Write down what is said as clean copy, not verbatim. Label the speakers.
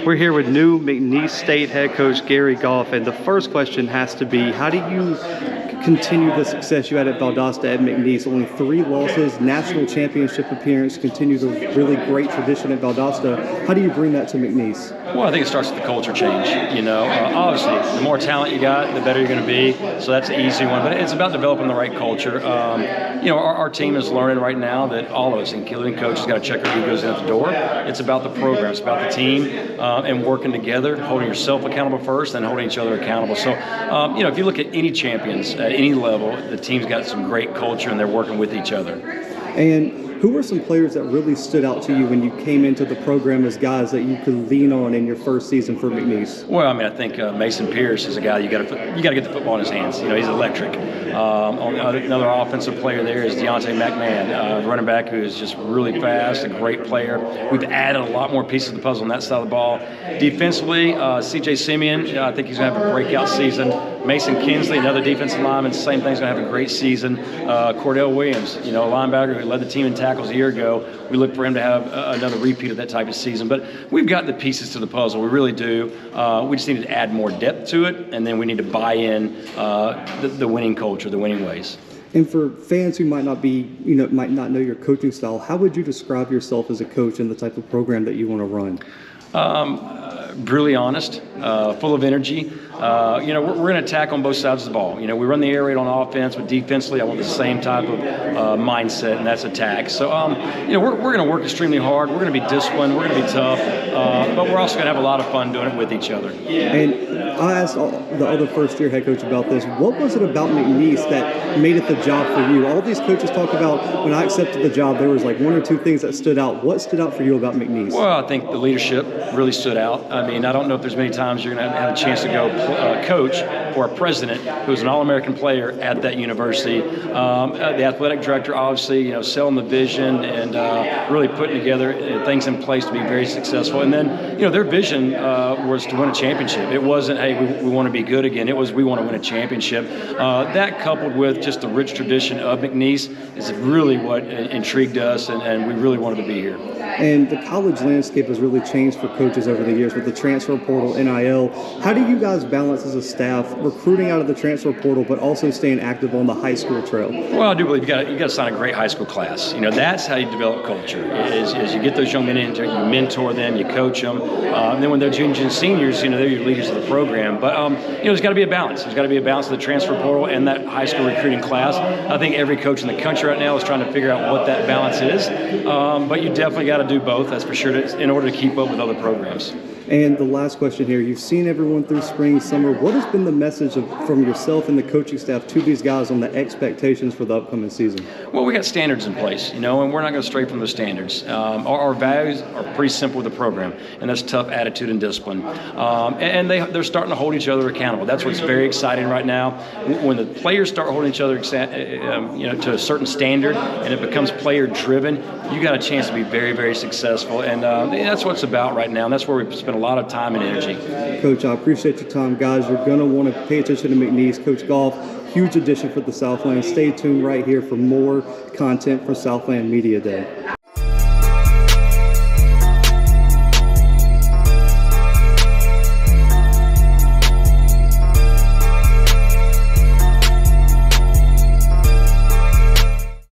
Speaker 1: We're here with new McNeese State head coach Gary Goff, and the first question has to be, how do you continue the success you had at Valdosta at McNeese? Only 3 losses, national championship appearance, continue the really great tradition at Valdosta. How do you bring that to McNeese?
Speaker 2: Well, I think it starts with the culture change. Obviously, the more talent you got, the better you're going to be. So that's an easy one. But it's about developing the right culture. Our team is learning right now that all of us, including coaches, got to check our egos in at the door. It's about the program. It's about the team and working together, holding yourself accountable first, and holding each other accountable. So, if you look at any champions at any level, the team's got some great culture and they're working with each other.
Speaker 1: And who were some players that really stood out to you when you came into the program as guys that you could lean on in your first season for McNeese?
Speaker 2: Well, I think Mason Pierce is a guy you got to get the football in his hands. He's electric. Another offensive player there is Deontay McMahon, running back who is just really fast, a great player. We've added a lot more pieces of the puzzle on that side of the ball. Defensively, C.J. Simeon, I think he's going to have a breakout season. Mason Kinsley, another defensive lineman, same thing, he's going to have a great season. Cordell Williams, a linebacker who led the team in tackles a year ago. We look for him to have another repeat of that type of season. But we've got the pieces to the puzzle. We really do. We just need to add more depth to it, and then we need to buy in the winning culture, the winning ways.
Speaker 1: And for fans who might not know your coaching style, how would you describe yourself as a coach and the type of program that you want to run?
Speaker 2: Brutally honest, full of energy. We're going to attack on both sides of the ball. We run the air raid on offense, but defensively, I want the same type of mindset, and that's attack. So, we're going to work extremely hard. We're going to be disciplined. We're going to be tough, but we're also going to have a lot of fun doing it with each other.
Speaker 1: And I asked the other first-year head coach about this. What was it about McNeese that made it the job for you? All these coaches talk about when I accepted the job, there was like 1 or 2 things that stood out. What stood out for you about McNeese?
Speaker 2: Well, I think the leadership really stood out. I don't know if there's many times you're going to have a chance to go coach for a president who's an All-American player at that university. The athletic director, obviously, selling the vision and really putting together things in place to be very successful. And then, their vision was to win a championship. It wasn't, hey, we want to be good again. It was, we want to win a championship. That coupled with just the rich tradition of McNeese is really what intrigued us, and we really wanted to be here.
Speaker 1: And the college landscape has really changed for coaches over the years with the transfer portal, NIL. How do you guys balance as a staff recruiting out of the transfer portal, but also staying active on the high school trail?
Speaker 2: Well, I do believe you got to sign a great high school class. That's how you develop culture. Is you get those young men in, you mentor them, you coach them, and then when they're juniors and seniors, they're your leaders of the program. But there's got to be a balance. There's got to be a balance of the transfer portal and that high school recruiting class. I think every coach in the country right now is trying to figure out what that balance is. But you definitely got to do both, that's for sure, in order to keep up with other programs.
Speaker 1: And the last question here, you've seen everyone through spring, summer. What has been the message from yourself and the coaching staff to these guys on the expectations for the upcoming season?
Speaker 2: Well, we got standards in place, and we're not going to stray from those standards. Our values are pretty simple with the program, and that's tough attitude and discipline. And they're starting to hold each other accountable. That's what's very exciting right now. When the players start holding each other to a certain standard and it becomes player-driven, you got a chance to be very, very successful. And that's what it's about right now, and that's where we spend a lot of time and energy.
Speaker 1: Coach, I appreciate your time. Guys, you're going to want to pay attention to McNeese. Coach Goff, huge addition for the Southland. Stay tuned right here for more content for Southland Media Day.